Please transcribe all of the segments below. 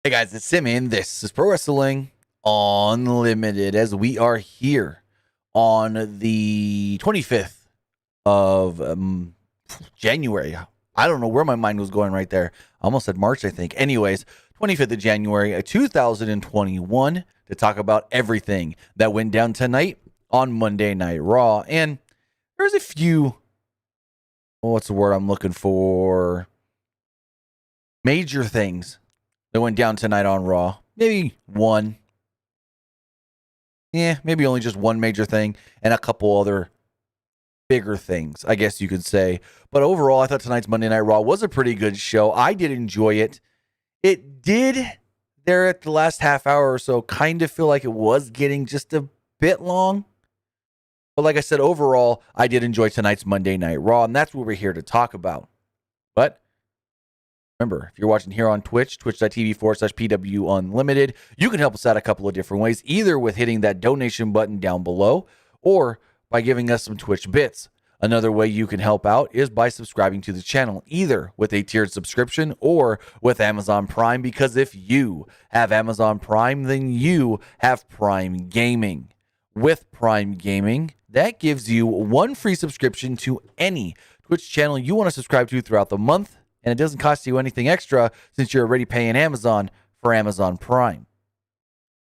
Hey guys, it's Simon. This is Pro Wrestling Unlimited as we are here on the 25th of January. I don't know where my mind was going right there. I almost said March, I think. Anyways, 25th of January, 2021 to talk about everything that went down tonight on Monday Night Raw. And there's a few, what's the word I'm looking for? Major things that went down tonight on Raw. Maybe one. Yeah, maybe only just one major thing and a couple other bigger things, I guess you could say. But overall, I thought tonight's Monday Night Raw was a pretty good show. I did enjoy it. It did, there at the last half hour or so, kind of feel like it was getting just a bit long. But like I said, overall, I did enjoy tonight's Monday Night Raw, and that's what we're here to talk about. But remember, if you're watching here on Twitch, twitch.tv/PWU Unlimited, you can help us out a couple of different ways, either with hitting that donation button down below or by giving us some Twitch bits. Another way you can help out is by subscribing to the channel, either with a tiered subscription or with Amazon Prime, because if you have Amazon Prime, then you have Prime Gaming. With Prime Gaming, that gives you one free subscription to any Twitch channel you want to subscribe to throughout the month, and it doesn't cost you anything extra since you're already paying Amazon for Amazon Prime.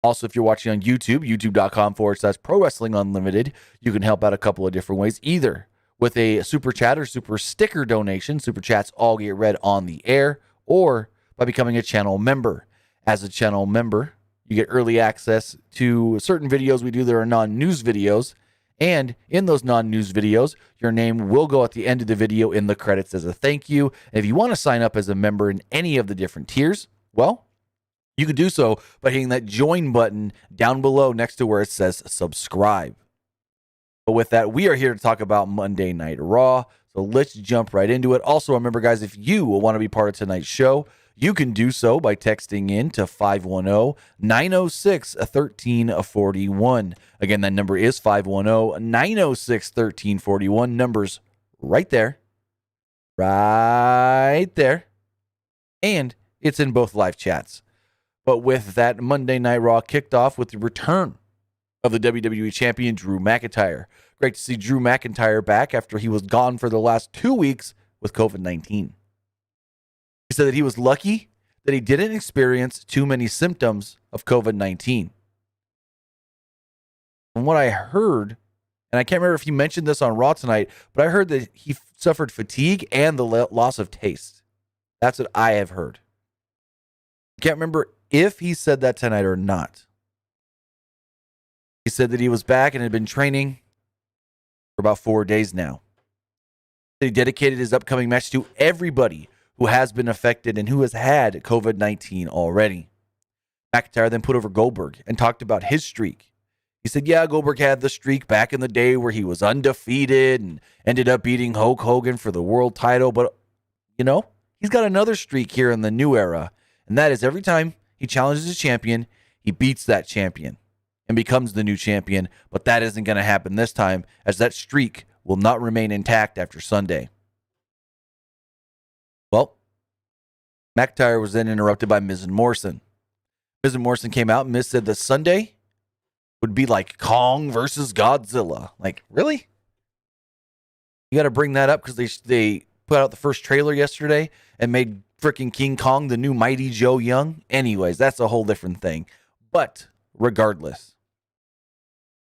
Also, if you're watching on YouTube, youtube.com/Pro Wrestling Unlimited, you can help out a couple of different ways, either with a super chat or super sticker donation. Super chats all get read on the air, or by becoming a channel member. As a channel member, you get early access to certain videos we do that are non-news videos. And in those non-news videos, your name will go at the end of the video in the credits as a thank you. And if you want to sign up as a member in any of the different tiers, well, you can do so by hitting that join button down below next to where it says subscribe. But with that, we are here to talk about Monday Night Raw. So let's jump right into it. Also, remember, guys, if you want to be part of tonight's show, you can do so by texting in to 510-906-1341. Again, that number is 510-906-1341. Numbers right there. Right there. And it's in both live chats. But with that, Monday Night Raw kicked off with the return of the WWE Champion, Drew McIntyre. Great to see Drew McIntyre back after he was gone for the last 2 weeks with COVID-19. He said that he was lucky that he didn't experience too many symptoms of COVID-19. From what I heard, and I can't remember if he mentioned this on Raw tonight, but I heard that he suffered fatigue and the loss of taste. That's what I have heard. I can't remember if he said that tonight or not. He said that he was back and had been training for about 4 days now. He dedicated his upcoming match to everybody who has been affected and who has had COVID-19 already. McIntyre then put over Goldberg and talked about his streak. He said, yeah, Goldberg had the streak back in the day where he was undefeated and ended up beating Hulk Hogan for the world title. But, you know, he's got another streak here in the new era. And that is every time he challenges a champion, he beats that champion and becomes the new champion. But that isn't going to happen this time, as that streak will not remain intact after Sunday. Well, McIntyre was then interrupted by Miz and Morrison. Miz and Morrison came out, and Miz said that Sunday would be like Kong versus Godzilla. Like, really? You got to bring that up because they put out the first trailer yesterday and made freaking King Kong the new Mighty Joe Young. Anyways, that's a whole different thing. But regardless,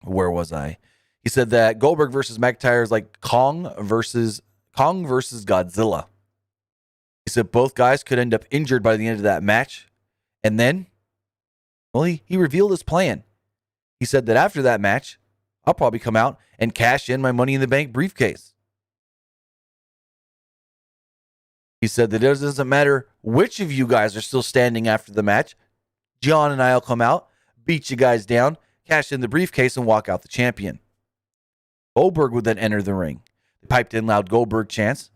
where was I? He said that Goldberg versus McIntyre is like Kong versus Godzilla. He said both guys could end up injured by the end of that match. And then, well, he revealed his plan. He said that after that match, I'll probably come out and cash in my Money in the Bank briefcase. He said that it doesn't matter which of you guys are still standing after the match. John and I will come out, beat you guys down, cash in the briefcase, and walk out the champion. Goldberg would then enter the ring. They piped in loud Goldberg chants.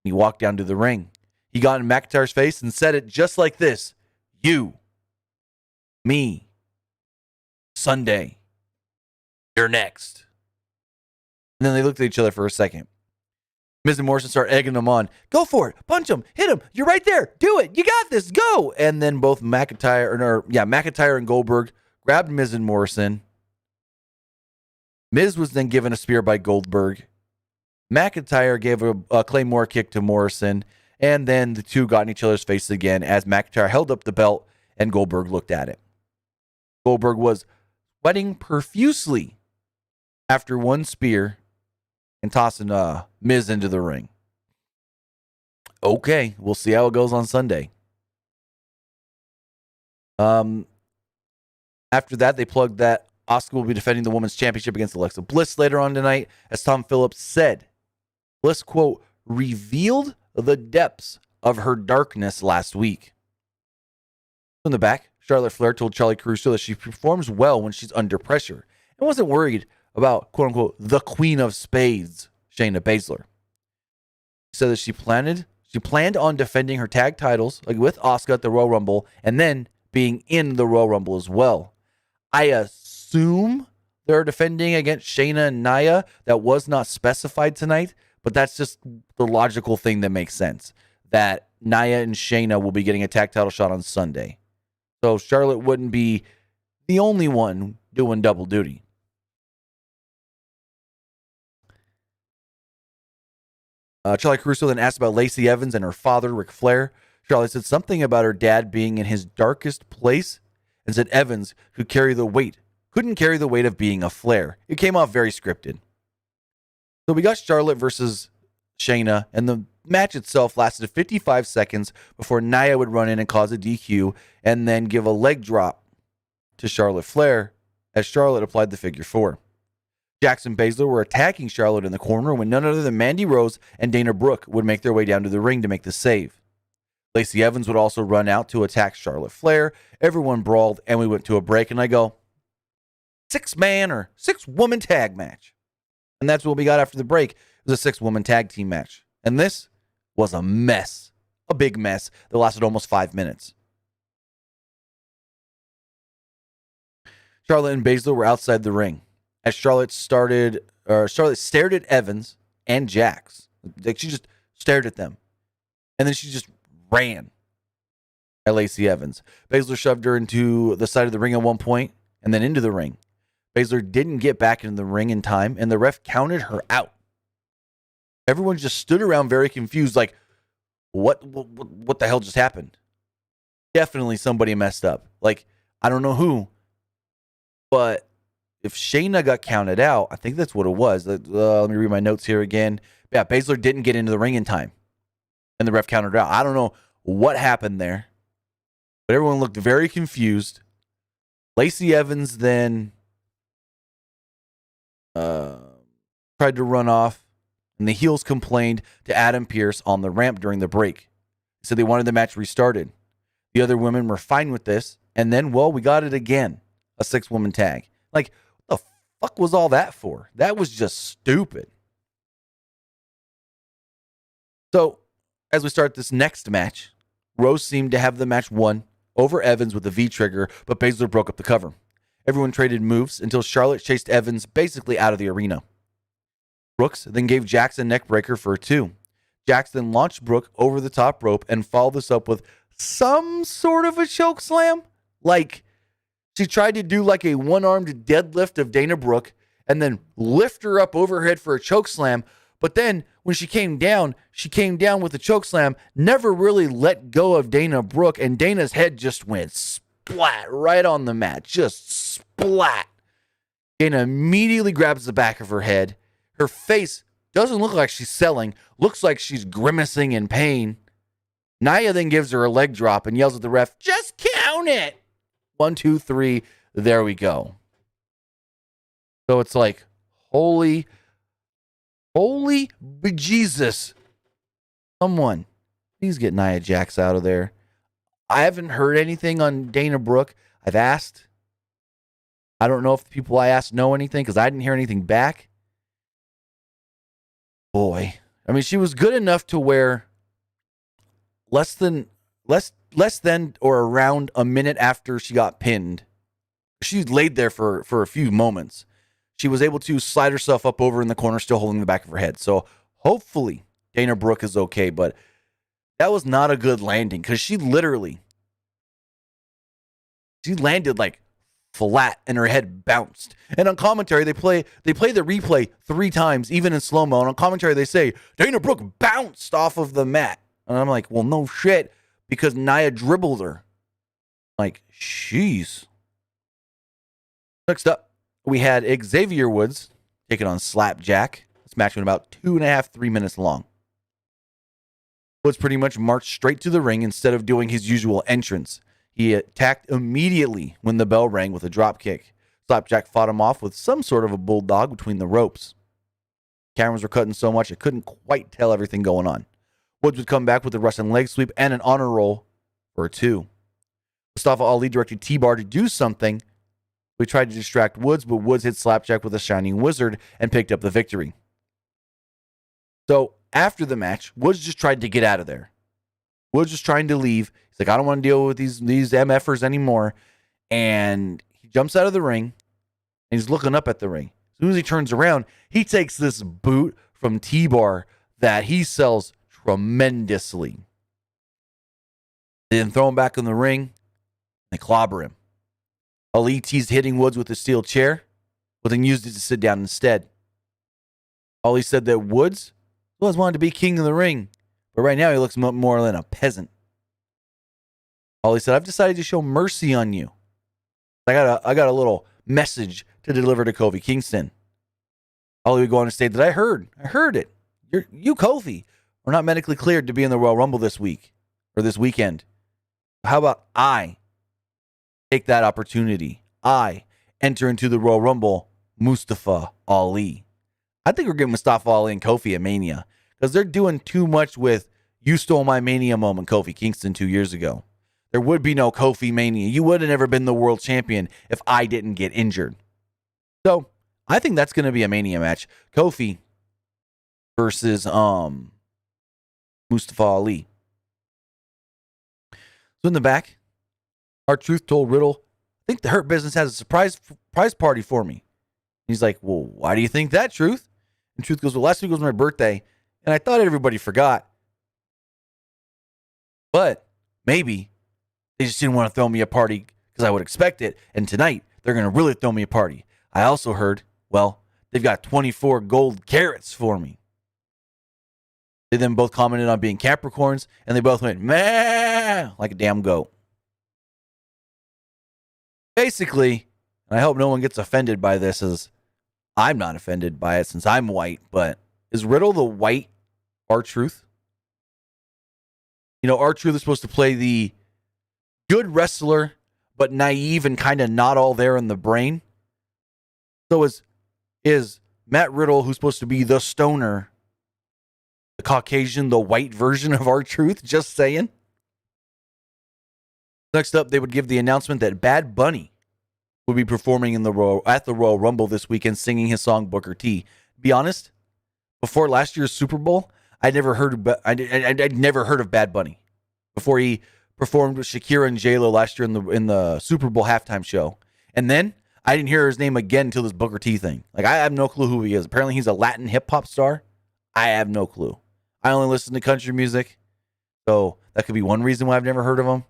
He walked down to the ring. He got in McIntyre's face and said it just like this. You, me, Sunday, you're next. And then they looked at each other for a second. Miz and Morrison start egging them on. Go for it. Punch him. Hit him. You're right there. Do it. You got this. Go. And then both McIntyre and Goldberg grabbed Miz and Morrison. Miz was then given a spear by Goldberg. McIntyre gave a Claymore kick to Morrison. And then the two got in each other's faces again as McIntyre held up the belt and Goldberg looked at it. Goldberg was sweating profusely after one spear and tossing Miz into the ring. Okay, we'll see how it goes on Sunday. After that, they plugged that Asuka will be defending the Women's Championship against Alexa Bliss later on tonight. As Tom Phillips said, Bliss, quote, revealed the depths of her darkness last week. In the back, Charlotte Flair told Charlie Caruso that she performs well when she's under pressure and wasn't worried about, quote unquote, the Queen of Spades, Shayna Baszler. She said that she planned on defending her tag titles with Asuka at the Royal Rumble and then being in the Royal Rumble as well. I assume they're defending against Shayna and Nia. That was not specified tonight, but that's just the logical thing that makes sense. That Nia and Shayna will be getting a tag title shot on Sunday. So Charlotte wouldn't be the only one doing double duty. Charlie Caruso then asked about Lacey Evans and her father, Ric Flair. Charlie said something about her dad being in his darkest place and said Evans couldn't carry the weight of being a Flair. It came off very scripted. So we got Charlotte versus Shayna, and the match itself lasted 55 seconds before Nia would run in and cause a DQ and then give a leg drop to Charlotte Flair as Charlotte applied the figure four. Jax and Baszler were attacking Charlotte in the corner when none other than Mandy Rose and Dana Brooke would make their way down to the ring to make the save. Lacey Evans would also run out to attack Charlotte Flair. Everyone brawled, and we went to a break, and I go, 6-man or 6-woman tag match. And that's what we got after the break. It was a 6-woman tag team match. And this was a mess, a big mess that lasted almost 5 minutes. Charlotte and Baszler were outside the ring as Charlotte stared at Evans and Jax. Like, she just stared at them. And then she just ran at Lacey Evans. Baszler shoved her into the side of the ring at one point and then into the ring. Baszler didn't get back into the ring in time, and the ref counted her out. Everyone just stood around very confused, like, what the hell just happened? Definitely somebody messed up. Like, I don't know who, but if Shayna got counted out, I think that's what it was. Let me read my notes here again. Yeah, Baszler didn't get into the ring in time, and the ref counted her out. I don't know what happened there, but everyone looked very confused. Lacey Evans then tried to run off, and the heels complained to Adam Pearce on the ramp during the break. They said they wanted the match restarted. The other women were fine with this, and then, well, we got it again, a 6-woman tag. Like, what the fuck was all that for? That was just stupid. So, as we start this next match, Rose seemed to have the match won over Evans with a V-trigger, but Baszler broke up the cover. Everyone traded moves until Charlotte chased Evans basically out of the arena. Brooks then gave Jax a neck breaker for a 2. Jax then launched Brooke over the top rope and followed this up with some sort of a choke slam. Like, she tried to do like a one-armed deadlift of Dana Brooke and then lift her up over her head for a choke slam. But then when she came down with a choke slam, never really let go of Dana Brooke, and Dana's head just went splat right on the mat. Just splat. Dana immediately grabs the back of her head. Her face doesn't look like she's selling. Looks like she's grimacing in pain. Nia then gives her a leg drop and yells at the ref, just count it. 1, 2, 3. There we go. So it's like, holy bejesus. Someone, please get Nia Jax out of there. I haven't heard anything on Dana Brooke. I've asked. I don't know if the people I asked know anything because I didn't hear anything back. Boy. I mean, she was good enough to where less than or around a minute after she got pinned, she laid there for a few moments. She was able to slide herself up over in the corner, still holding the back of her head. So hopefully Dana Brooke is okay, but that was not a good landing because she landed like flat and her head bounced. And on commentary, they play the replay 3 times, even in slow-mo. And on commentary, they say, Dana Brooke bounced off of the mat. And I'm like, well, no shit, because Nia dribbled her. Like, jeez. Next up, we had Xavier Woods taking on Slapjack. This match went about 2.5, 3 minutes long. Woods pretty much marched straight to the ring instead of doing his usual entrance. He attacked immediately when the bell rang with a drop kick. Slapjack fought him off with some sort of a bulldog between the ropes. Cameras were cutting so much I couldn't quite tell everything going on. Woods would come back with a Russian leg sweep and an honor roll for a 2. Mustafa Ali directed T-Bar to do something. We tried to distract Woods, but Woods hit Slapjack with a Shining Wizard and picked up the victory. So after the match, Woods just tried to get out of there. Woods was trying to leave. He's like, I don't want to deal with these MFers anymore. And he jumps out of the ring, and he's looking up at the ring. As soon as he turns around, he takes this boot from T-Bar that he sells tremendously. They then throw him back in the ring. They clobber him. Ali teased hitting Woods with a steel chair, but then used it to sit down instead. Ali said that Woods always wanted to be king of the ring, but right now he looks more than a peasant. Ali said, I've decided to show mercy on you. I got a little message to deliver to Kofi Kingston. Ali would go on to state that I heard it. You, Kofi, are not medically cleared to be in the Royal Rumble this week or this weekend. How about I take that opportunity? I enter into the Royal Rumble, Mustafa Ali. I think we're getting Mustafa Ali and Kofi at Mania because they're doing too much with you stole my Mania moment, Kofi Kingston 2 years ago. There would be no Kofi Mania. You would have never been the world champion if I didn't get injured. So I think that's going to be a Mania match. Kofi versus Mustafa Ali. So in the back, R-Truth told Riddle, I think the Hurt Business has a surprise party for me. He's like, well, why do you think that, Truth? And Truth goes, well, last week was my birthday, and I thought everybody forgot. But maybe they just didn't want to throw me a party because I would expect it, and tonight they're going to really throw me a party. I also heard, well, they've got 24 gold carats for me. They then both commented on being Capricorns, and they both went, meh, like a damn goat. Basically, and I hope no one gets offended by this, as I'm not offended by it since I'm white, but is Riddle the white R-Truth? You know, R-Truth is supposed to play the good wrestler, but naive and kind of not all there in the brain. So is Matt Riddle, who's supposed to be the stoner, the Caucasian, the white version of R-Truth? Just saying. Next up, they would give the announcement that Bad Bunny would be performing at the Royal Rumble this weekend, singing his song Booker T. Be honest, before last year's Super Bowl, I'd never heard of Bad Bunny before he performed with Shakira and J-Lo last year in the Super Bowl halftime show, and then I didn't hear his name again until this Booker T thing. Like, I have no clue who he is. Apparently, he's a Latin hip hop star. I have no clue. I only listen to country music, so that could be one reason why I've never heard of him.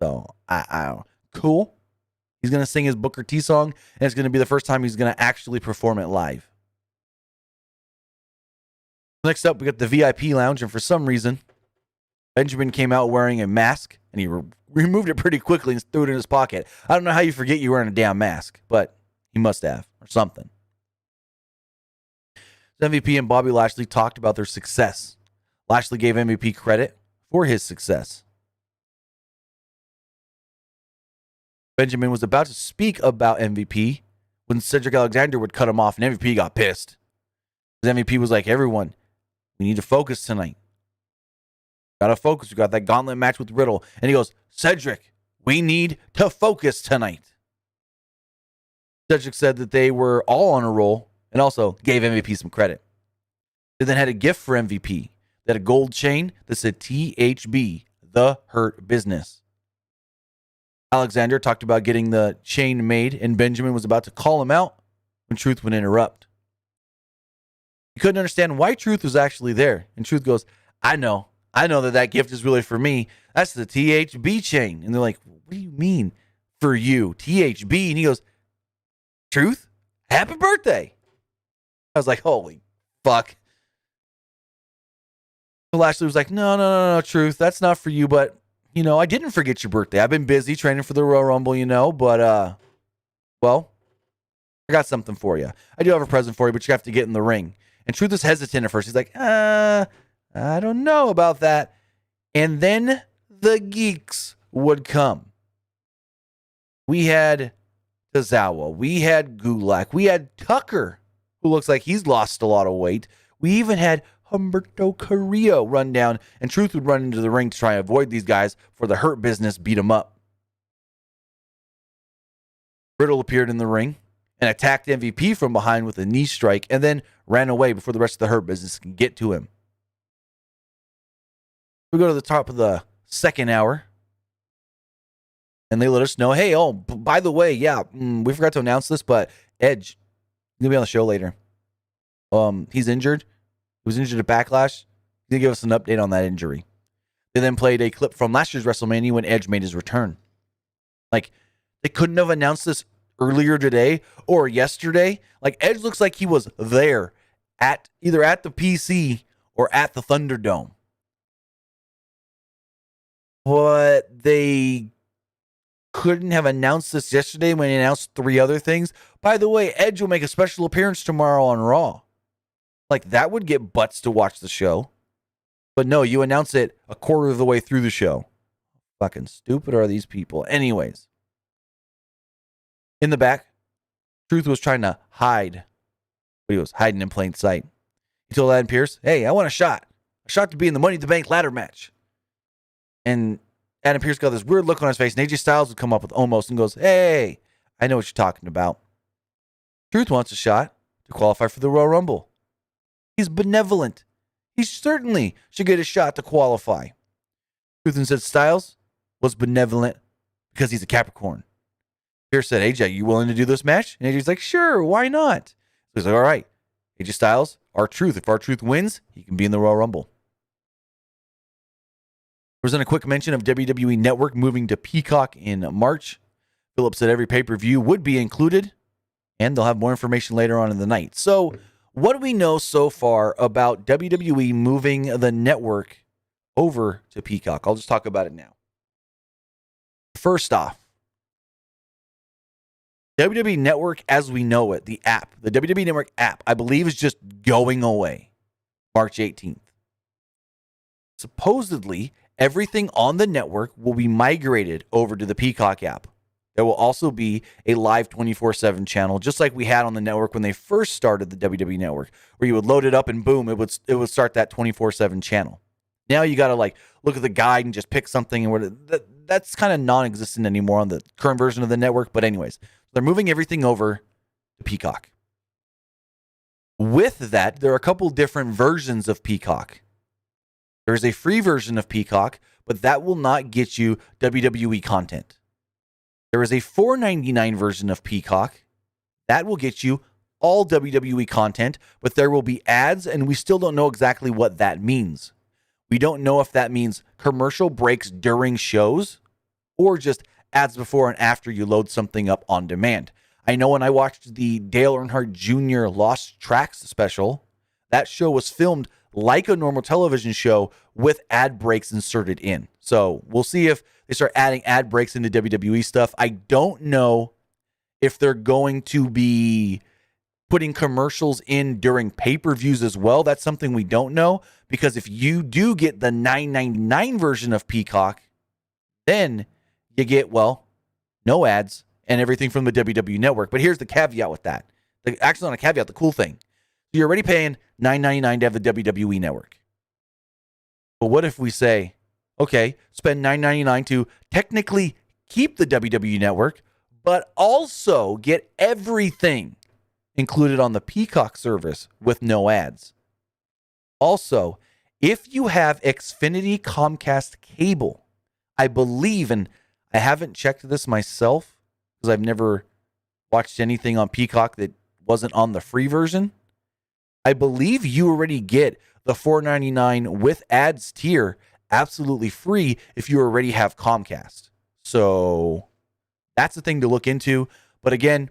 So, I don't know. Cool. He's going to sing his Booker T song, and it's going to be the first time he's going to actually perform it live. Next up, we got the VIP lounge, and for some reason, Benjamin came out wearing a mask, and he removed it pretty quickly and threw it in his pocket. I don't know how you forget you're wearing a damn mask, but he must have, or something. MVP and Bobby Lashley talked about their success. Lashley gave MVP credit for his success. Benjamin was about to speak about MVP when Cedric Alexander would cut him off, and MVP got pissed. Because MVP was like, everyone, we need to focus tonight. Gotta focus. We got that gauntlet match with Riddle. And he goes, Cedric, we need to focus tonight. Cedric said that they were all on a roll and also gave MVP some credit. They then had a gift for MVP. They had a gold chain that said THB, The Hurt Business. Alexander talked about getting the chain made, and Benjamin was about to call him out when Truth would interrupt. You couldn't understand why Truth was actually there. And Truth goes, I know that gift is really for me. That's the THB chain. And they're like, what do you mean for you? THB? And he goes, Truth, happy birthday. I was like, holy fuck. So Lashley was like, no, Truth, that's not for you. But, I didn't forget your birthday. I've been busy training for the Royal Rumble, but, well, I got something for you. I do have a present for you, but you have to get in the ring. And Truth is hesitant at first. He's like, I don't know about that. And then the geeks would come. We had Tozawa. We had Gulak. We had Tucker, who looks like he's lost a lot of weight. We even had Humberto Carrillo run down, and Truth would run into the ring to try and avoid these guys for the Hurt Business beat him up. Riddle appeared in the ring and attacked MVP from behind with a knee strike and then ran away before the rest of the Hurt Business can get to him. We go to the top of the second hour, and they let us know, hey, by the way, we forgot to announce this, but Edge, he'll be on the show later. He's injured. He was injured at Backlash. He's going to give us an update on that injury. They then played a clip from last year's WrestleMania when Edge made his return. Like, they couldn't have announced this earlier today or yesterday. Like, Edge looks like he was there either at the PC or at the Thunderdome. But they couldn't have announced this yesterday when they announced 3 other things. By the way, Edge will make a special appearance tomorrow on Raw. Like, that would get butts to watch the show. But no, you announce it a quarter of the way through the show. Fucking stupid are these people. Anyways. In the back, Truth was trying to hide. But he was hiding in plain sight. He told Adam Pearce, hey, I want a shot. A shot to be in the Money in the Bank ladder match. And Adam Pearce got this weird look on his face. And AJ Styles would come up with Omos and goes, hey, I know what you're talking about. Truth wants a shot to qualify for the Royal Rumble. He's benevolent. He certainly should get a shot to qualify. Truth said Styles was benevolent because he's a Capricorn. Pearce said, AJ, you willing to do this match? And AJ's like, sure, why not? So he's like, all right. AJ Styles, R-Truth. If R-Truth wins, he can be in the Royal Rumble. There was then a quick mention of WWE Network moving to Peacock in March. Phillips said every pay-per-view would be included, and they'll have more information later on in the night. So, what do we know so far about WWE moving the network over to Peacock? I'll just talk about it now. First off, WWE Network as we know it, the app, the WWE Network app, I believe is just going away March 18th. Supposedly, everything on the network will be migrated over to the Peacock app. There will also be a live 24/7 channel, just like we had on the network when they first started the WWE Network, where you would load it up and boom, it would start that 24/7 channel. Now you got to look at the guide and just pick something, and that's kind of non-existent anymore on the current version of the network. But anyways, they're moving everything over to Peacock. With that, there are a couple different versions of Peacock. There's a free version of Peacock, but that will not get you WWE content. There is a $4.99 version of Peacock. That will get you all WWE content, but there will be ads, and we still don't know exactly what that means. We don't know if that means commercial breaks during shows or just ads before and after you load something up on demand. I know when I watched the Dale Earnhardt Jr. Lost Tracks special, that show was filmed like a normal television show with ad breaks inserted in. So we'll see if they start adding ad breaks into WWE stuff. I don't know if they're going to be putting commercials in during pay-per-views as well. That's something we don't know, because if you do get the $9.99 version of Peacock, then you get, no ads and everything from the WWE Network. But here's the caveat with that. Actually, not a caveat, the cool thing. You're already paying $9.99 to have the WWE Network. But what if we say, okay, spend $9.99 to technically keep the WWE Network, but also get everything included on the Peacock service with no ads. Also, if you have Xfinity Comcast cable, I believe, and I haven't checked this myself because I've never watched anything on Peacock that wasn't on the free version, I believe you already get the $4.99 with ads tier absolutely free if you already have Comcast. So that's the thing to look into. But again,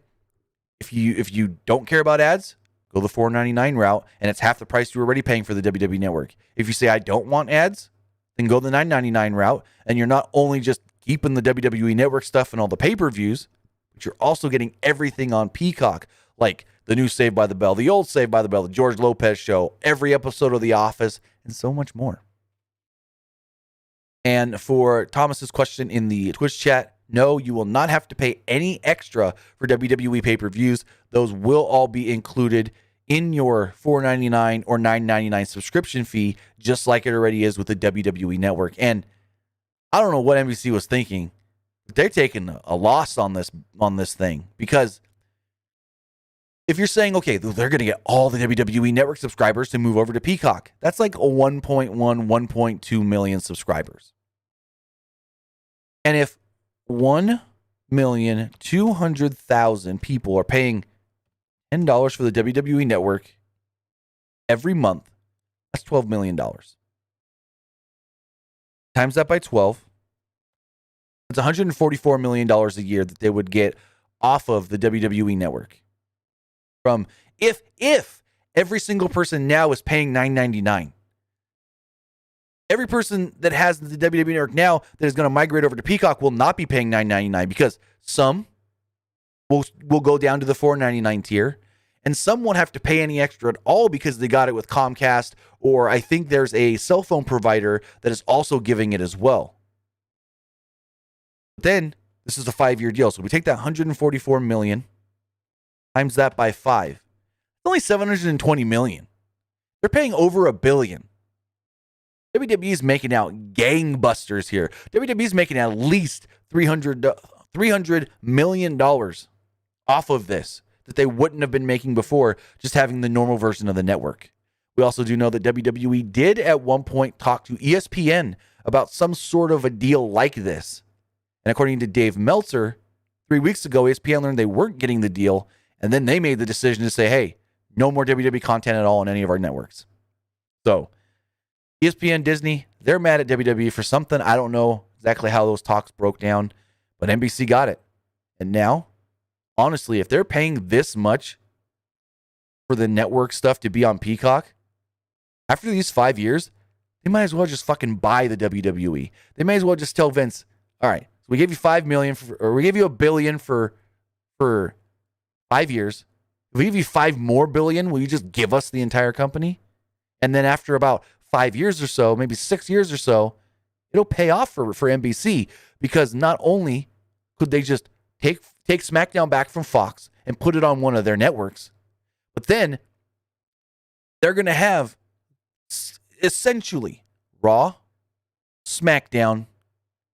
if you don't care about ads, go the $4.99 route, and it's half the price you're already paying for the WWE Network. If you say I don't want ads, then go the $9.99 route, and you're not only just keeping the WWE Network stuff and all the pay-per-views, but you're also getting everything on Peacock, like the new Saved by the Bell, the old Saved by the Bell, the George Lopez Show, every episode of The Office, and so much more. And for Thomas's question in the Twitch chat, no, you will not have to pay any extra for WWE pay-per-views. Those will all be included in your $4.99 or $9.99 subscription fee, just like it already is with the WWE Network. And I don't know what NBC was thinking. They're taking a loss on this thing, because if you're saying, okay, they're going to get all the WWE Network subscribers to move over to Peacock, that's like a 1.1, 1.2 million subscribers. And if 1,200,000 people are paying $10 for the WWE Network every month, that's $12 million. Times that by 12, it's $144 million a year that they would get off of the WWE Network. From if every single person now is paying $9.99. Every person that has the WWE Network now that is going to migrate over to Peacock will not be paying $9.99, because some will go down to the $4.99 tier, and some won't have to pay any extra at all because they got it with Comcast, or I think there's a cell phone provider that is also giving it as well. But then this is a 5-year deal, so we take that $144 million times that by 5. It's only $720 million. They're paying over $1 billion. WWE's making out gangbusters here. WWE's making at least $300 million off of this that they wouldn't have been making before just having the normal version of the network. We also do know that WWE did at one point talk to ESPN about some sort of a deal like this. And according to Dave Meltzer, 3 weeks ago, ESPN learned they weren't getting the deal, and then they made the decision to say, hey, no more WWE content at all on any of our networks. So ESPN, Disney, they're mad at WWE for something. I don't know exactly how those talks broke down, but NBC got it. And now, honestly, if they're paying this much for the network stuff to be on Peacock, after these 5 years, they might as well just fucking buy the WWE. They may as well just tell Vince, all right, so we gave you $5 million, or we gave you $1 billion for 5 years. If we give you $5 more billion, will you just give us the entire company? And then after about 5 years or so, maybe 6 years or so, it'll pay off for NBC, because not only could they just take SmackDown back from Fox and put it on one of their networks, but then they're going to have essentially Raw, SmackDown,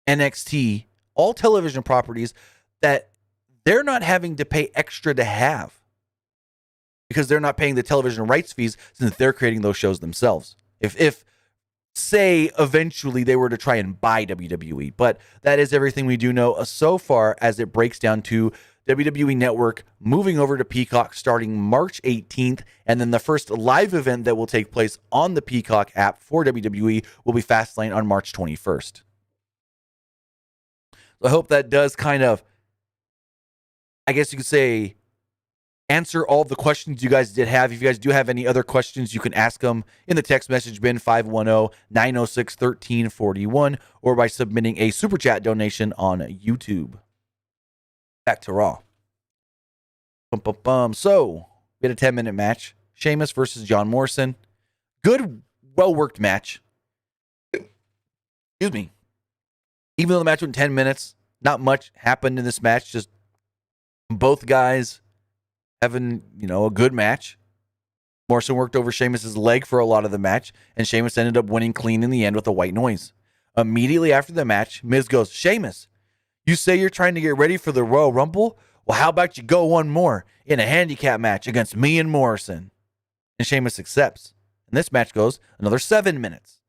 NXT, all television properties that they're not having to pay extra to have, because they're not paying the television rights fees since they're creating those shows themselves. If say eventually they were to try and buy WWE, but that is everything we do know so far as it breaks down to WWE Network moving over to Peacock starting March 18th, and then the first live event that will take place on the Peacock app for WWE will be Fastlane on March 21st. So I hope that does kind of, I guess you could say, answer all the questions you guys did have. If you guys do have any other questions, you can ask them in the text message bin 510-906-1341 or by submitting a super chat donation on YouTube. Back to Raw. So, we had a 10-minute match. Sheamus versus John Morrison. Good, well-worked match. Excuse me. Even though the match went 10 minutes, not much happened in this match. Just both guys having, a good match. Morrison worked over Sheamus' leg for a lot of the match, and Sheamus ended up winning clean in the end with a white noise. Immediately after the match, Miz goes, Sheamus, you say you're trying to get ready for the Royal Rumble? Well, how about you go one more in a handicap match against me and Morrison? And Sheamus accepts. And this match goes another 7 minutes.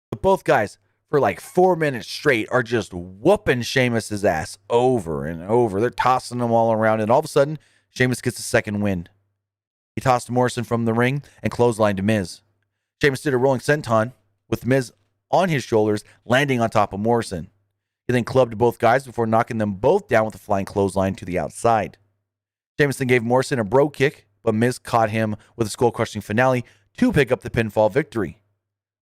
But both guys, for like 4 minutes straight, are just whooping Sheamus' ass over and over. They're tossing him all around, and all of a sudden, Sheamus gets a second win. He tossed Morrison from the ring and clotheslined Miz. Sheamus did a rolling senton with Miz on his shoulders, landing on top of Morrison. He then clubbed both guys before knocking them both down with a flying clothesline to the outside. Sheamus then gave Morrison a bro kick, but Miz caught him with a skull-crushing finale to pick up the pinfall victory.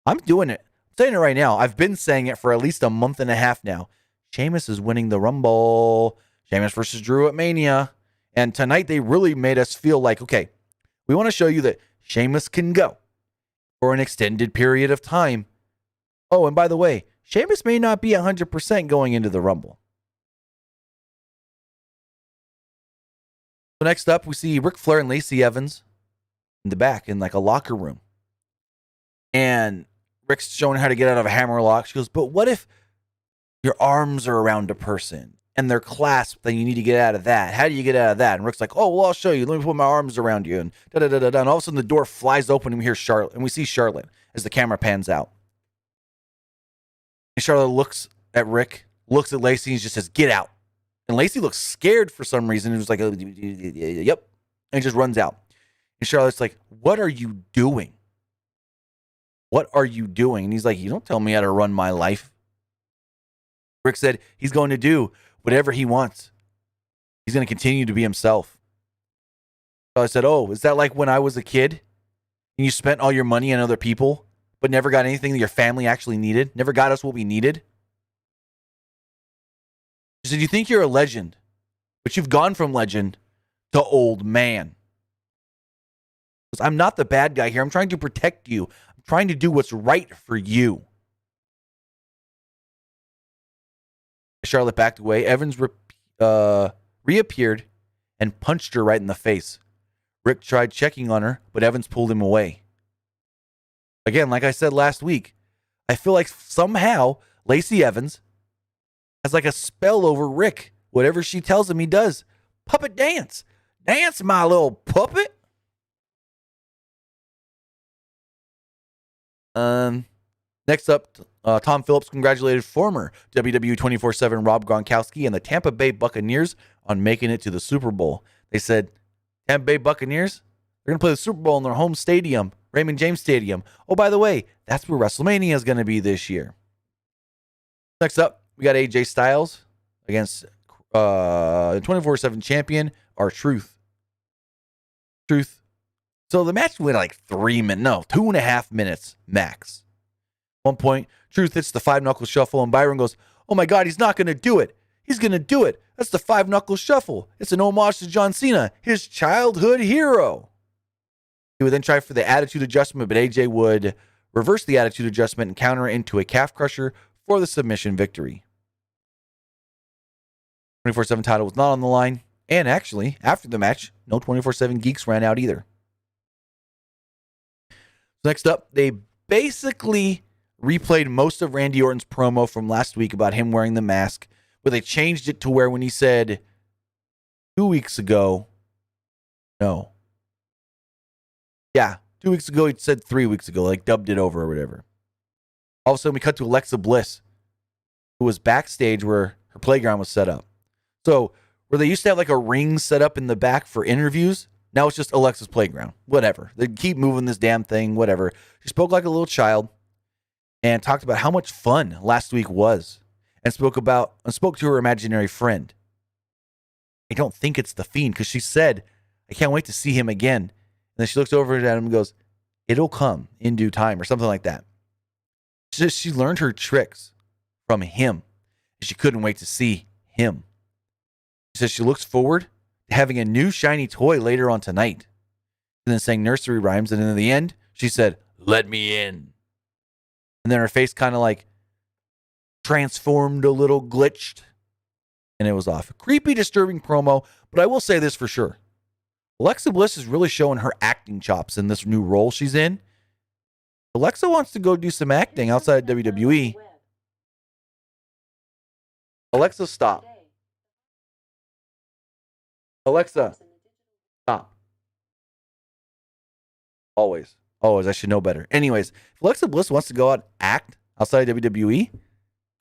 I'm doing it. I'm saying it right now. I've been saying it for at least a month and a half now. Sheamus is winning the Rumble. Sheamus versus Drew at Mania. And tonight they really made us feel like, okay, we want to show you that Sheamus can go for an extended period of time. Oh, and by the way, Sheamus may not be 100% going into the Rumble. So next up, we see Ric Flair and Lacey Evans in the back in like a locker room. And Ric's showing how to get out of a hammerlock. She goes, but what if your arms are around a person and they're clasped, then you need to get out of that? How do you get out of that? And Ric's like, oh, well, I'll show you. Let me put my arms around you. And da-da-da-da-da. And all of a sudden the door flies open and we hear Charlotte. And we see Charlotte as the camera pans out. And Charlotte looks at Ric, looks at Lacey, and just says, get out. And Lacey looks scared for some reason. It was like, yep. And just runs out. And Charlotte's like, what are you doing? What are you doing? And he's like, you don't tell me how to run my life. Ric said he's going to do whatever he wants. He's going to continue to be himself. So I said, oh, is that like when I was a kid and you spent all your money on other people, but never got anything that your family actually needed? Never got us what we needed? She said, you think you're a legend, but you've gone from legend to old man. Because I'm not the bad guy here. I'm trying to protect you. I'm trying to do what's right for you. Charlotte backed away. Evans reappeared and punched her right in the face. Ric tried checking on her, but Evans pulled him away. Again, like I said last week, I feel like somehow Lacey Evans has like a spell over Ric. Whatever she tells him, he does. Puppet dance. Dance, my little puppet. Next up, Tom Phillips congratulated former WWE 24/7 Rob Gronkowski and the Tampa Bay Buccaneers on making it to the Super Bowl. They said, Tampa Bay Buccaneers, they're going to play the Super Bowl in their home stadium, Raymond James Stadium. Oh, by the way, that's where WrestleMania is going to be this year. Next up, we got AJ Styles against 24/7 champion, R-Truth. Truth. So the match went like 2.5 minutes max. At one point, Truth hits the 5-knuckle shuffle, and Byron goes, oh my God, he's not going to do it. He's going to do it. That's the 5-knuckle shuffle. It's an homage to John Cena, his childhood hero. He would then try for the attitude adjustment, but AJ would reverse the attitude adjustment and counter it into a calf crusher for the submission victory. 24/7 title was not on the line, and actually, after the match, no 24/7 geeks ran out either. Next up, they basically replayed most of Randy Orton's promo from last week about him wearing the mask, but they changed it to where when he said 2 weeks ago, no. Yeah, 2 weeks ago, he said 3 weeks ago, like dubbed it over or whatever. All of a sudden, we cut to Alexa Bliss, who was backstage where her playground was set up. So, where they used to have like a ring set up in the back for interviews, now it's just Alexa's playground. Whatever. They keep moving this damn thing, whatever. She spoke like a little child and talked about how much fun last week was and spoke to her imaginary friend. I don't think it's the Fiend because she said, I can't wait to see him again. And then she looks over at him and goes, it'll come in due time or something like that. She learned her tricks from him. She couldn't wait to see him. She says she looks forward to having a new shiny toy later on tonight. And then sang nursery rhymes. And in the end, she said, let me in. And then her face kind of like transformed a little, glitched. And it was off. A creepy, disturbing promo. But I will say this for sure. Alexa Bliss is really showing her acting chops in this new role she's in. Alexa wants to go do some acting outside of WWE. Alexa, stop. Alexa, stop. Always. I should know better. Anyways, if Alexa Bliss wants to go out and act outside of WWE,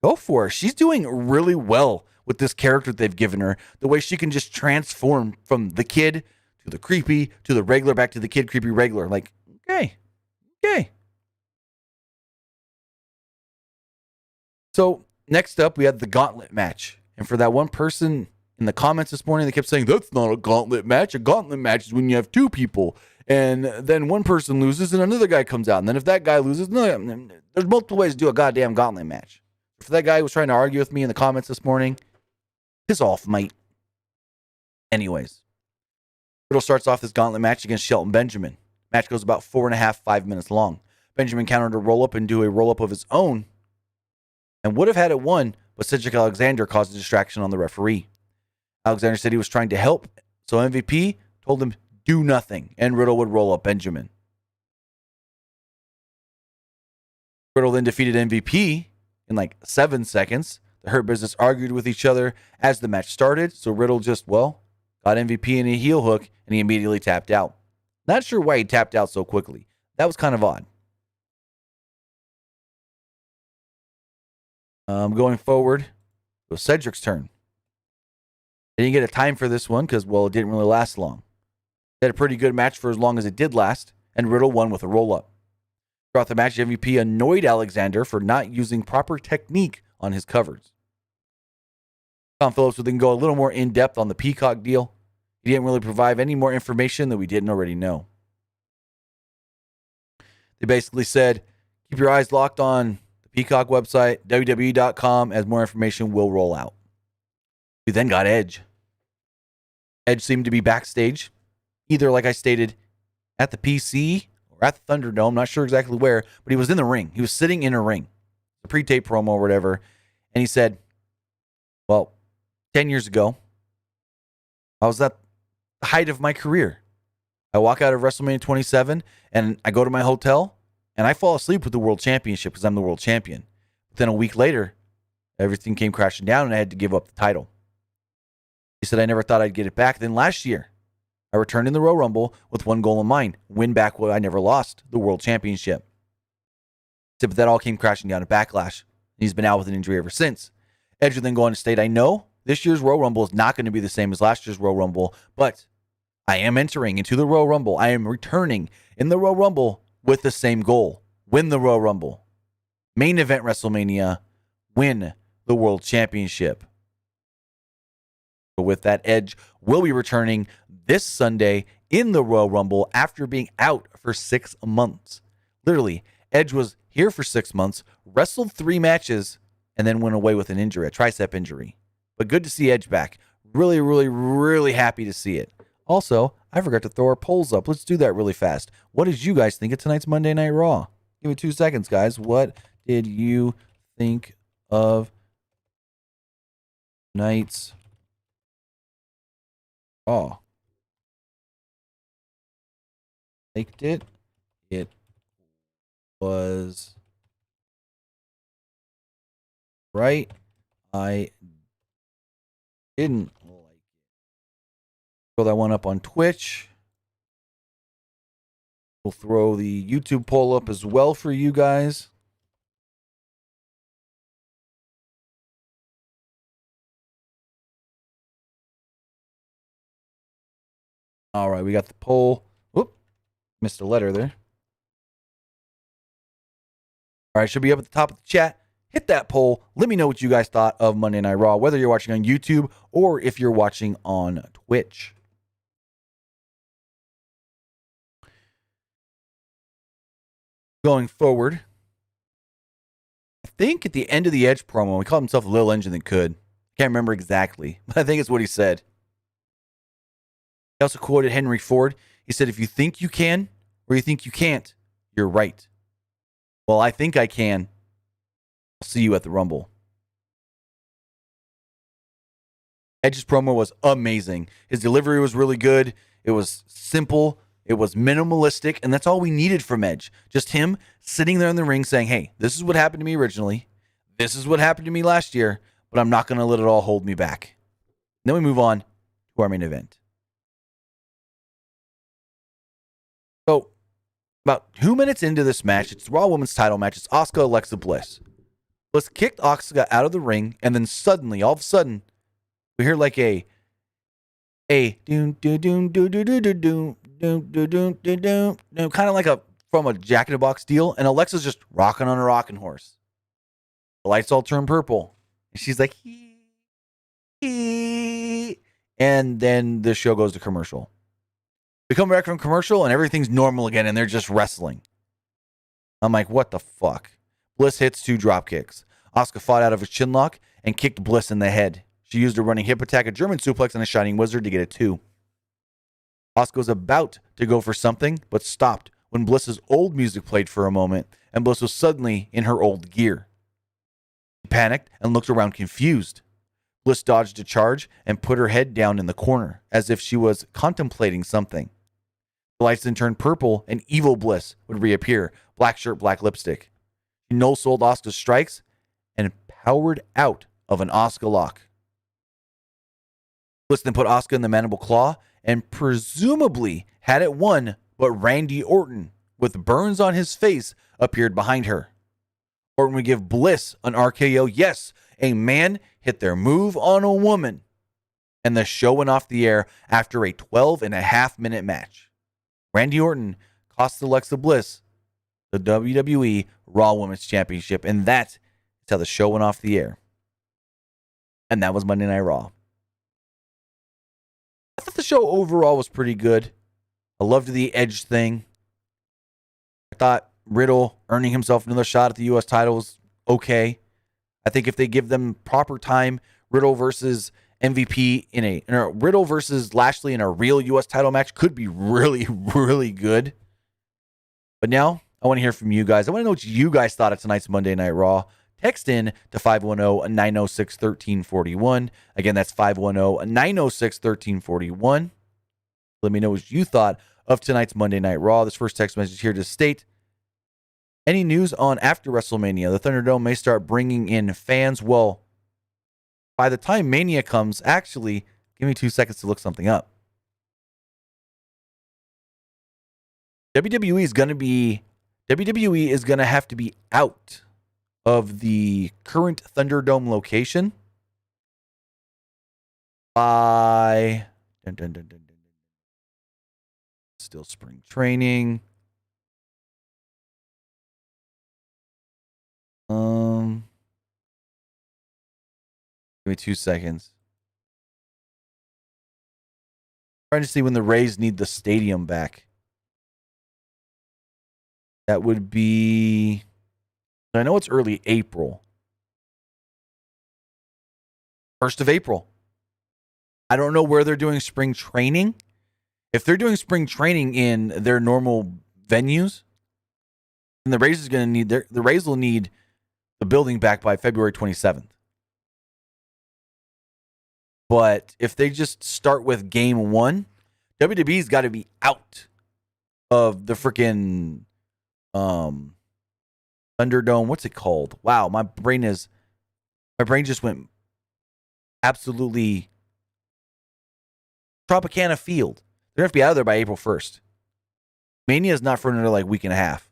go for her. She's doing really well with this character they've given her. The way she can just transform from the kid to the creepy, to the regular, back to the kid creepy regular. Like, okay. So next up, we had the Gauntlet Match. And for that one person in the comments this morning, they kept saying, that's not a Gauntlet Match. A Gauntlet Match is when you have two people. And then one person loses and another guy comes out. And then if that guy loses, no, there's multiple ways to do a goddamn Gauntlet Match. For that guy who was trying to argue with me in the comments this morning, piss off, mate. Anyways, Riddle starts off this Gauntlet Match against Shelton Benjamin. Match goes about 4.5, 5 minutes long. Benjamin countered a roll-up and do a roll-up of his own and would have had it won, but Cedric Alexander caused a distraction on the referee. Alexander said he was trying to help, so MVP told him do nothing, and Riddle would roll up Benjamin. Riddle then defeated MVP in like 7 seconds. The Hurt Business argued with each other as the match started, so Riddle just, got MVP in a heel hook, and he immediately tapped out. Not sure why he tapped out so quickly. That was kind of odd. Going forward, it was Cedric's turn. They didn't get a time for this one because, it didn't really last long. They had a pretty good match for as long as it did last, and Riddle won with a roll-up. Throughout the match, MVP annoyed Alexander for not using proper technique on his covers. Tom Phillips would then go a little more in-depth on the Peacock deal. He didn't really provide any more information that we didn't already know. They basically said, keep your eyes locked on the Peacock website, WWE.com, as more information will roll out. We then got Edge. Edge seemed to be backstage, either, like I stated, at the PC or at the Thunderdome, not sure exactly where, but he was in the ring. He was sitting in a ring, a pre-tape promo or whatever, and he said, 10 years ago, I was at the height of my career. I walk out of WrestleMania 27, and I go to my hotel, and I fall asleep with the World Championship because I'm the World Champion. But then a week later, everything came crashing down, and I had to give up the title. He said, I never thought I'd get it back. Then last year, I returned in the Royal Rumble with one goal in mind, win back what I never lost, the World Championship. He said, but that all came crashing down at Backlash. He's been out with an injury ever since. Edge would then go on to state, I know this year's Royal Rumble is not going to be the same as last year's Royal Rumble, but I am entering into the Royal Rumble. I am returning in the Royal Rumble with the same goal. Win the Royal Rumble. Main event WrestleMania. Win the World Championship. But with that, Edge will be returning this Sunday in the Royal Rumble after being out for 6 months. Literally, Edge was here for 6 months, wrestled 3 matches, and then went away with an injury, a tricep injury. But good to see Edge back. Really, really, really happy to see it. Also, I forgot to throw our polls up. Let's do that really fast. What did you guys think of tonight's Monday Night Raw? Give me 2 seconds, guys. What did you think of tonight's Raw? Liked it. It was right. I didn't like it. Throw that one up on Twitch. We'll throw the YouTube poll up as well for you guys. All right, we got the poll. Whoop, missed a letter there. All right, should be up at the top of the chat. Hit that poll. Let me know what you guys thought of Monday Night Raw, whether you're watching on YouTube or if you're watching on Twitch. Going forward, I think at the end of the Edge promo, he called himself a little engine that could. Can't remember exactly, but I think it's what he said. He also quoted Henry Ford. He said, if you think you can or you think you can't, you're right. Well, I think I can. I'll see you at the Rumble. Edge's promo was amazing. His delivery was really good. It was simple. It was minimalistic. And that's all we needed from Edge. Just him sitting there in the ring saying, hey, this is what happened to me originally. This is what happened to me last year. But I'm not going to let it all hold me back. And then we move on to our main event. So, about 2 minutes into this match, it's the Raw Women's title match. It's Asuka, Alexa Bliss. Bliss kicked Asuka out of the ring, and then suddenly, all of a sudden, we hear like a a doom doom doom doom doom doom doom doom doom doom doom, kind of like a from a Jack in the Box deal, and Alexa's just rocking on a rocking horse. The lights all turn purple, and she's like, hee. And then the show goes to commercial. We come back from commercial, and everything's normal again, and they're just wrestling. I'm like, what the fuck? Bliss hits 2 drop kicks. Asuka fought out of a chinlock and kicked Bliss in the head. She used a running hip attack, a German suplex, and a Shining Wizard to get a 2. Asuka was about to go for something, but stopped when Bliss's old music played for a moment, and Bliss was suddenly in her old gear. She panicked and looked around confused. Bliss dodged a charge and put her head down in the corner, as if she was contemplating something. The lights then turned purple, and evil Bliss would reappear, black shirt, black lipstick. She no-sold Asuka's strikes and powered out of an Asuka lock. Bliss then put Asuka in the mandible claw and presumably had it won, but Randy Orton, with burns on his face, appeared behind her. Orton would give Bliss an RKO. Yes, a man hit their move on a woman. And the show went off the air after a 12.5-minute match. Randy Orton cost Alexa Bliss the WWE Raw Women's Championship, and that's how the show went off the air. And that was Monday Night Raw. I thought the show overall was pretty good. I loved the Edge thing. I thought Riddle earning himself another shot at the U.S. title was okay. I think if they give them proper time, Riddle versus MVP in a Riddle versus Lashley in a real U.S. title match could be really, really good. But now I want to hear from you guys. I want to know what you guys thought of tonight's Monday Night Raw. Text in to 510-906-1341. Again, that's 510-906-1341. Let me know what you thought of tonight's Monday Night Raw. This first text message here to state, any news on after WrestleMania? The Thunderdome may start bringing in fans. Well, by the time Mania comes, actually, give me 2 seconds to look something up. WWE is going to have to be out of the current Thunderdome location by still spring training. Give me 2 seconds. Trying to see when the Rays need the stadium back. That would be, I know it's early April. 1st of April. I don't know where they're doing spring training. If they're doing spring training in their normal venues, then the Rays will need the building back by February 27th. But if they just start with game 1, WWE's got to be out of the freaking Thunderdome. What's it called? Wow, my brain just went absolutely Tropicana Field. They're going to have to be out of there by April 1st. Mania is not for another week and a half.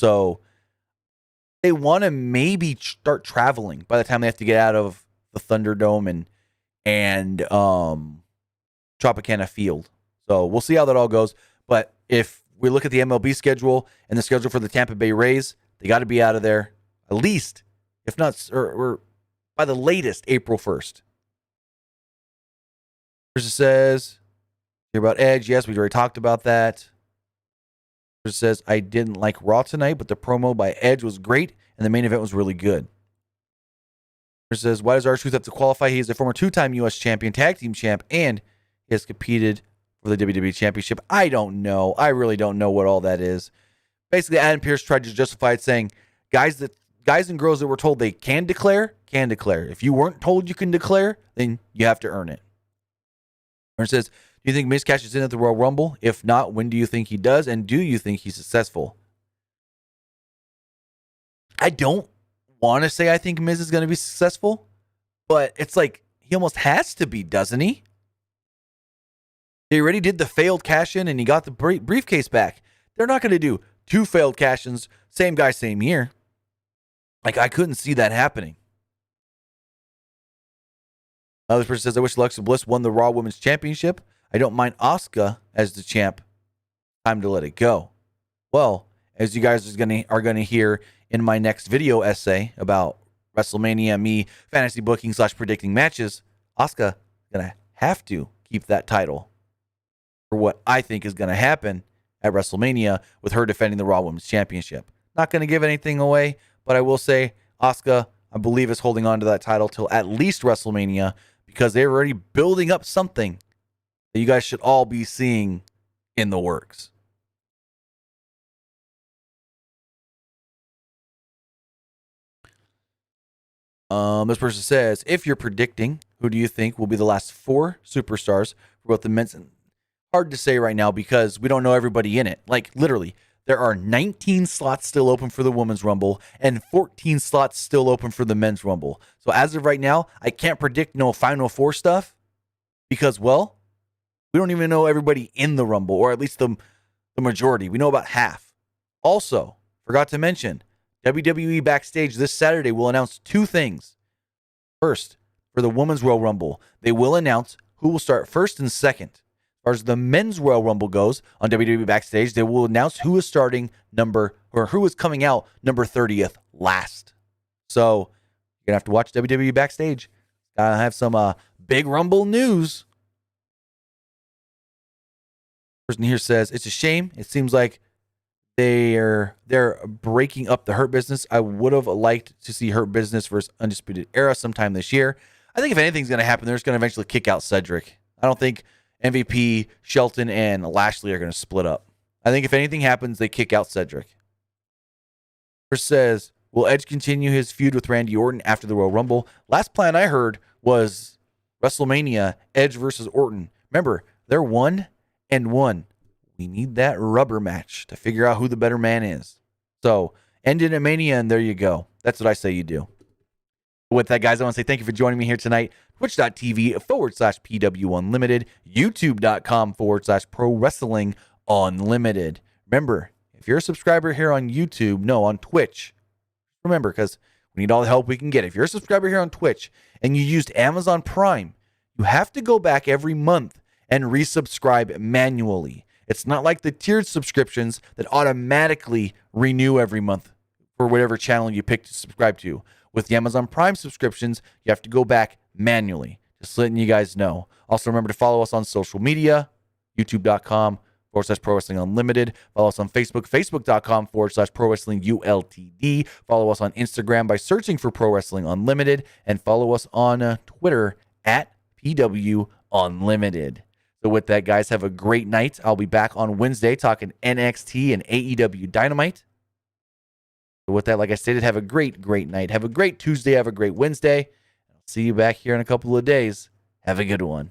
So they want to maybe start traveling by the time they have to get out of the Thunderdome and Tropicana Field. So we'll see how that all goes. But if we look at the MLB schedule and the schedule for the Tampa Bay Rays, they got to be out of there at least, if not, or by the latest, April 1st. It says, hear about Edge. Yes, we already talked about that. It says, I didn't like Raw tonight, but the promo by Edge was great, and the main event was really good. It says, why does R-Truth have to qualify? He is a former 2-time U.S. champion, tag team champ, and he has competed for the WWE Championship. I don't know. I really don't know what all that is. Basically, Adam Pearce tried to justify it, saying, guys and girls that were told they can declare. If you weren't told you can declare, then you have to earn it. It says, do you think Miz cashes in at the Royal Rumble? If not, when do you think he does? And do you think he's successful? I don't want to say I think Miz is going to be successful, but it's like he almost has to be, doesn't he? They already did the failed cash-in and he got the briefcase back. They're not going to do 2 failed cash-ins, same guy, same year. I couldn't see that happening. This person says, I wish Alexa Bliss won the Raw Women's Championship. I don't mind Asuka as the champ. Time to let it go. Well, as you guys are gonna hear in my next video essay about WrestleMania, me fantasy booking / predicting matches, Asuka gonna have to keep that title for what I think is gonna happen at WrestleMania with her defending the Raw Women's Championship. Not gonna give anything away, but I will say Asuka, I believe, is holding on to that title till at least WrestleMania because they're already building up something that you guys should all be seeing in the works. This person says, if you're predicting, who do you think will be the last 4 superstars for both the men's and... Hard to say right now because we don't know everybody in it. Like, literally, there are 19 slots still open for the Women's Rumble and 14 slots still open for the Men's Rumble. So as of right now, I can't predict no Final 4 stuff because, well, we don't even know everybody in the Rumble, or at least the majority. We know about half. Also, forgot to mention, WWE Backstage this Saturday will announce 2 things. First, for the Women's Royal Rumble, they will announce who will start first and second. As far as the Men's Royal Rumble goes, on WWE Backstage, they will announce who is starting who is coming out number 30th last. So, you're going to have to watch WWE Backstage. Gotta have some big Rumble news. Person here says, it's a shame. It seems like they're breaking up the Hurt Business. I would have liked to see Hurt Business versus Undisputed Era sometime this year. I think if anything's going to happen, they're just going to eventually kick out Cedric. I don't think MVP, Shelton, and Lashley are going to split up. I think if anything happens, they kick out Cedric. Chris says, will Edge continue his feud with Randy Orton after the Royal Rumble? Last plan I heard was WrestleMania, Edge versus Orton. Remember, they're 1-1. We need that rubber match to figure out who the better man is. So, end in a Mania, and there you go. That's what I say you do. With that, guys, I want to say thank you for joining me here tonight. Twitch.tv/PW Unlimited, YouTube.com/Pro Wrestling Unlimited. Remember, if you're a subscriber here on on Twitch, remember, because we need all the help we can get. If you're a subscriber here on Twitch and you used Amazon Prime, you have to go back every month and resubscribe manually. It's not like the tiered subscriptions that automatically renew every month for whatever channel you pick to subscribe to. With the Amazon Prime subscriptions, you have to go back manually. Just letting you guys know. Also, remember to follow us on social media, youtube.com/Pro Wrestling Unlimited. Follow us on Facebook, facebook.com/Pro Wrestling ULTD. Follow us on Instagram by searching for Pro Wrestling Unlimited. And follow us on Twitter @PW Unlimited. So with that, guys, have a great night. I'll be back on Wednesday talking NXT and AEW Dynamite. So with that, like I stated, have a great night. Have a great Tuesday. Have a great Wednesday. I'll see you back here in a couple of days. Have a good one.